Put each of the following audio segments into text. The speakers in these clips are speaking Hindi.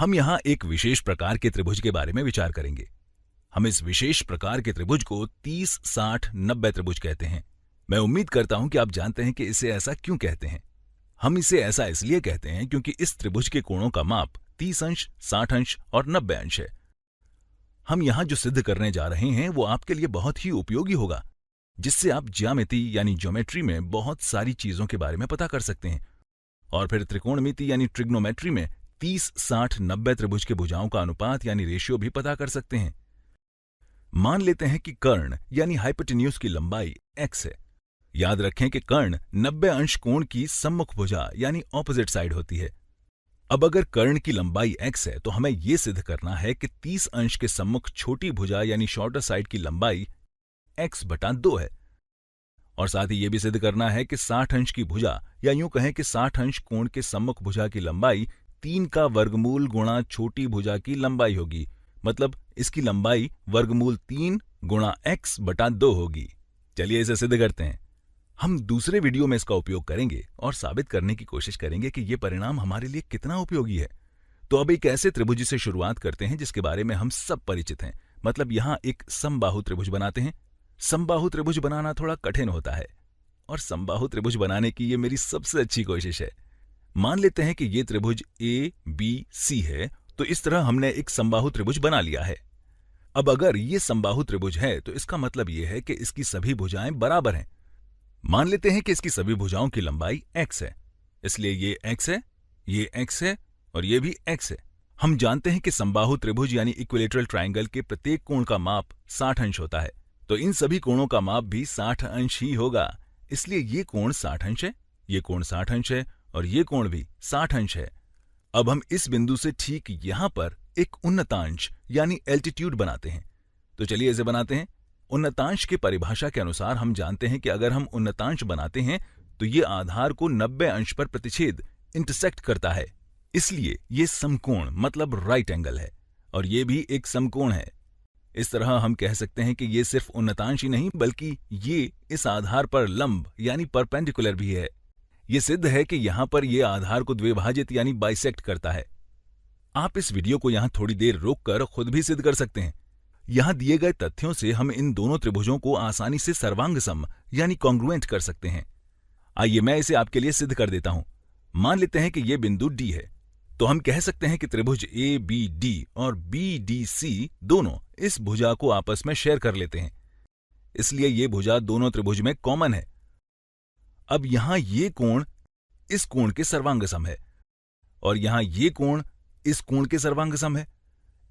हम यहाँ एक विशेष प्रकार के त्रिभुज के बारे में विचार करेंगे। हम इस विशेष प्रकार के त्रिभुज को 30, 60, 90 त्रिभुज कहते हैं। मैं उम्मीद करता हूं कि आप जानते हैं कि इसे ऐसा क्यों कहते हैं। हम इसे ऐसा इसलिए कहते हैं क्योंकि इस त्रिभुज के कोणों का माप 30 अंश, 60 अंश और 90 अंश है। हम यहाँ जो सिद्ध करने जा रहे हैं वो आपके लिए बहुत ही उपयोगी होगा, जिससे आप ज्यामिति यानी ज्योमेट्री में बहुत सारी चीजों के बारे में पता कर सकते हैं और फिर त्रिकोणमिति यानी ट्रिग्नोमेट्री में 30, 60, 90 त्रिभुज के भुजाओं का अनुपात यानी रेशियो भी पता कर सकते हैं। मान लेते हैं कि कर्ण यानी हाइपोटेन्यूज की लंबाई x है। याद रखें कि कर्ण 90 अंश कोण की सम्मुख भुजा यानी ऑपोजिट साइड होती है। अब अगर कर्ण की लंबाई x है तो हमें यह सिद्ध करना है कि 30 अंश के सम्मुख छोटी भुजा यानी शॉर्टर साइड की लंबाई x/2 है और साथ ही यह भी सिद्ध करना है कि 60 अंश की भुजा या यूं कहें कि 60 अंश कोण के सम्मुख भुजा की लंबाई 3 का वर्गमूल गुणा छोटी भुजा की लंबाई होगी, मतलब इसकी लंबाई वर्गमूल 3 गुणा x/2 होगी। चलिए इसे सिद्ध करते हैं। हम दूसरे वीडियो में इसका उपयोग करेंगे और साबित करने की कोशिश करेंगे कि यह परिणाम हमारे लिए कितना उपयोगी है। तो अब एक ऐसे त्रिभुज से शुरुआत करते हैं जिसके बारे में हम सब परिचित हैं, मतलब यहां एक समबाहु त्रिभुज बनाते हैं। समबाहु त्रिभुज बनाना थोड़ा कठिन होता है और समबाहु त्रिभुज बनाने की यह मेरी सबसे अच्छी कोशिश है। मान लेते हैं कि यह त्रिभुज ABC है, तो इस तरह हमने एक समबाहु त्रिभुज बना लिया है। अब अगर यह समबाहु त्रिभुज है तो इसका मतलब यह है कि इसकी सभी भुजाएं बराबर हैं। मान लेते हैं कि इसकी सभी भुजाओं की लंबाई x है, इसलिए ये x है, ये x है और ये भी x है। हम जानते हैं कि समबाहु त्रिभुज यानी इक्विलेटरल ट्रायंगल के प्रत्येक कोण का माप 60 अंश होता है, तो इन सभी कोणों का माप भी 60 अंश ही होगा। इसलिए ये कोण 60 अंश है, ये कोण 60 अंश है और ये कोण भी 60 अंश है। अब हम इस बिंदु से ठीक यहां पर एक उन्नतांश यानी एल्टीट्यूड बनाते हैं। तो चलिए इसे बनाते हैं। उन्नतांश की परिभाषा के अनुसार हम जानते हैं कि अगर हम उन्नतांश बनाते हैं तो ये आधार को 90 अंश पर प्रतिच्छेद इंटरसेक्ट करता है, इसलिए ये समकोण मतलब राइट एंगल है और ये भी एक समकोण है। इस तरह हम कह सकते हैं कि ये सिर्फ उन्नतांश ही नहीं बल्कि ये इस आधार पर लंब यानी परपेंडिकुलर भी है। ये सिद्ध है कि यहां पर यह आधार को द्विभाजित यानी बाइसेक्ट करता है। आप इस वीडियो को यहां थोड़ी देर रोककर खुद भी सिद्ध कर सकते हैं। यहां दिए गए तथ्यों से हम इन दोनों त्रिभुजों को आसानी से सर्वांगसम यानी कॉन्ग्रुएंट कर सकते हैं। आइए मैं इसे आपके लिए सिद्ध कर देता हूं। मान लेते हैं कि यह बिंदु D है, तो हम कह सकते हैं कि त्रिभुज ABD और BDC दोनों इस भुजा को आपस में शेयर कर लेते हैं, इसलिए यह भुजा दोनों त्रिभुज में कॉमन है। अब यहां ये कोण इस कोण के सर्वांगसम है और यहां ये कोण इस कोण के सर्वांगसम है,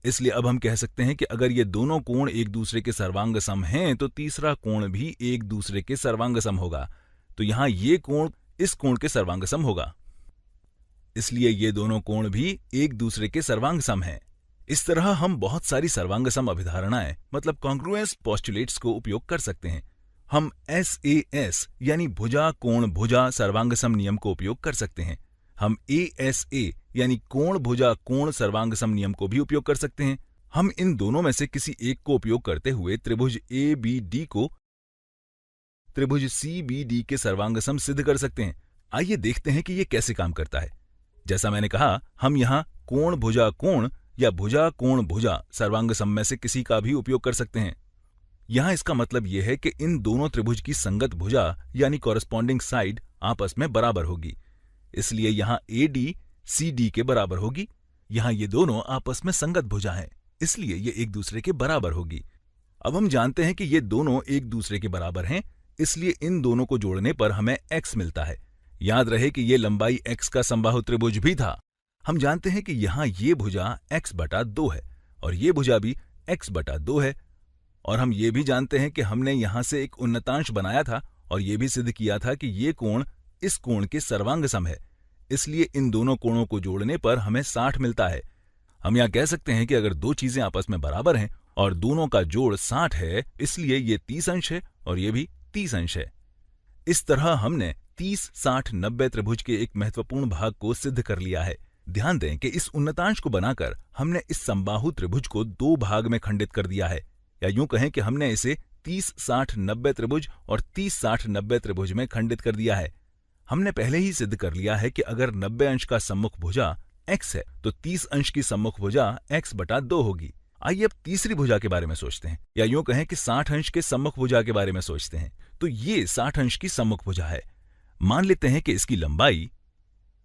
इसलिए अब हम कह सकते हैं कि अगर ये दोनों कोण एक दूसरे के सर्वांगसम हैं तो तीसरा कोण भी एक दूसरे के सर्वांगसम होगा। तो यहां ये कोण इस कोण के सर्वांगसम होगा, इसलिए ये दोनों कोण भी एक दूसरे के सर्वांगसम हैं। इस तरह हम बहुत सारी सर्वांगसम अभिधारणाएं मतलब कॉन्ग्रुएंस पोस्टुलेट्स को उपयोग कर सकते हैं। हम SAS यानी भुजा कोण भुजा सर्वांगसम नियम को उपयोग कर सकते हैं। हम ASA यानी कोण भुजा कोण सर्वांगसम नियम को भी उपयोग कर सकते हैं। हम इन दोनों में से किसी एक को उपयोग करते हुए त्रिभुज ABD को त्रिभुज CBD के सर्वांगसम सिद्ध कर सकते हैं। आइए देखते हैं कि यह कैसे काम करता है। जैसा मैंने कहा, हम यहां कोण भुजा कोण या भुजा कोण भुजा सर्वांगसम में से किसी का भी उपयोग कर सकते हैं। यहां इसका मतलब यह है कि इन दोनों त्रिभुज की संगत भुजा यानी कॉरस्पॉन्डिंग साइड आपस में बराबर होगी, इसलिए यहां AD CD के बराबर होगी। यहां ये दोनों आपस में संगत भुजा हैं, इसलिए ये एक दूसरे के बराबर होगी। अब हम जानते हैं कि ये दोनों एक दूसरे के बराबर हैं, इसलिए इन दोनों को जोड़ने पर हमें x मिलता है। याद रहे कि ये लंबाई x का समबाहु त्रिभुज भी था। हम जानते हैं कि यहां ये भुजा x/2 है और ये भुजा भी x/2 है और हम ये भी जानते हैं कि हमने यहां से एक उन्नतांश बनाया था और ये भी सिद्ध किया था कि ये कोण इस कोण के सर्वांगसम है, इसलिए इन दोनों कोणों को जोड़ने पर हमें 60 मिलता है। हम यहां कह सकते हैं कि अगर दो चीजें आपस में बराबर हैं और दोनों का जोड़ 60 है, इसलिए ये 30 अंश है और ये भी 30 अंश है। इस तरह हमने 30, 60, 90 त्रिभुज के एक महत्वपूर्ण भाग को सिद्ध कर लिया है। ध्यान दें कि इस उन्नतांश को बनाकर हमने इस समबाहु त्रिभुज को दो भाग में खंडित कर दिया है, या यूं कहें कि हमने इसे 30, 60, 90 त्रिभुज और 30, 60, 90 त्रिभुज में खंडित कर दिया है। हमने पहले ही सिद्ध कर लिया है कि अगर 90 अंश का सम्मुख भुजा x है तो 30 अंश की सम्मुख भुजा x बटा 2 होगी। आइए अब तीसरी भुजा के बारे में सोचते हैं, या यूं कहें कि 60 अंश के सम्मुख भुजा के बारे में सोचते हैं। तो ये 60 अंश की सम्मुख भुजा है। मान लेते हैं कि इसकी लंबाई,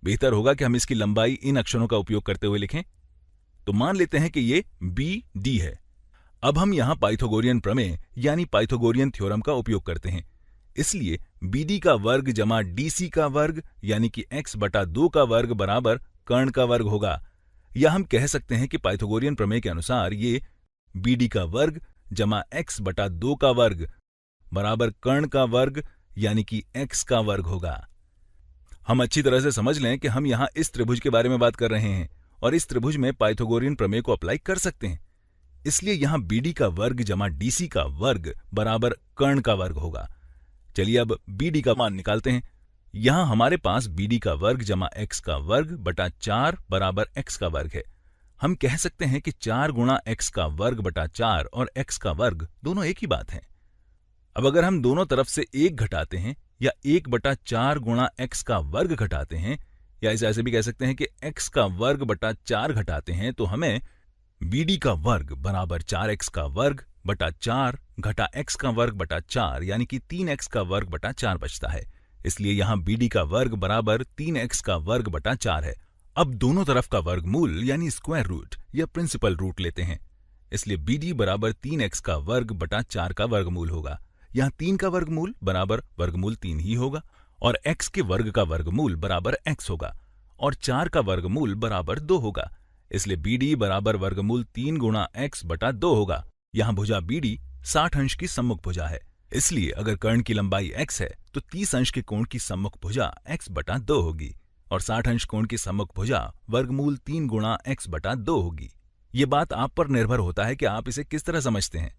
बेहतर होगा कि हम इसकी लंबाई इन अक्षरों का उपयोग करते हुए लिखें। तो मान लेते हैं कि ये BD है। अब हम यहां पाइथागोरियन प्रमेय यानी पाइथागोरियन थ्योरम का उपयोग करते हैं। इसलिए BD का वर्ग जमा DC का वर्ग यानी कि x बटा 2 का वर्ग बराबर कर्ण का वर्ग होगा। या हम कह सकते हैं कि पाइथागोरियन प्रमेय के अनुसार ये BD का वर्ग जमा x बटा 2 का वर्ग बराबर कर्ण का वर्ग यानी कि x का वर्ग होगा। हम अच्छी तरह से समझ लें कि हम यहां इस त्रिभुज के बारे में बात कर रहे हैं और इस त्रिभुज में पाइथागोरियन प्रमेय को अप्लाई कर सकते हैं। इसलिए यहां BD का वर्ग जमा DC का वर्ग बराबर कर्ण का वर्ग होगा। चलिए अब BD का मान निकालते हैं। यहां हमारे पास BD का वर्ग जमा x का वर्ग बटा 4 बराबर x का वर्ग है। हम कह सकते हैं कि 4 गुणा x का वर्ग बटा 4 और x का वर्ग दोनों एक ही बात है। अब अगर हम दोनों तरफ से 1 घटाते हैं या 1 बटा 4 गुणा x का वर्ग घटाते हैं, या इसे ऐसे भी कह सकते हैं कि x का वर्ग बटा 4 घटाते हैं, तो हमें BD का वर्ग बराबर 4x का वर्ग बटा 4 घटा x का वर्ग बटा 4 यानी कि 3x का वर्ग बटा 4 बचता है। इसलिए यहां BD का वर्ग बराबर 3x का वर्ग बटा 4 है। अब दोनों तरफ का वर्गमूल यानी स्क्वायर रूट या प्रिंसिपल रूट लेते हैं। इसलिए BD बराबर 3x का वर्ग बटा 4 का वर्गमूल होगा। यहां 3 का वर्गमूल बराबर वर्गमूल 3 ही होगा और x के वर्ग का वर्गमूल बराबर x होगा और 4 का वर्गमूल बराबर 2 होगा। इसलिए BD बराबर वर्गमूल 3 गुणा x बटा 2 होगा। यहां भुजा BD 60 अंश की सम्मुख भुजा है। इसलिए अगर कर्ण की लंबाई x है तो 30 अंश के कोण की सम्मुख भुजा x बटा 2 होगी और 60 अंश कोण की सम्मुख भुजा वर्गमूल 3 गुणा x बटा 2 होगी। ये बात आप पर निर्भर होता है कि आप इसे किस तरह समझते हैं।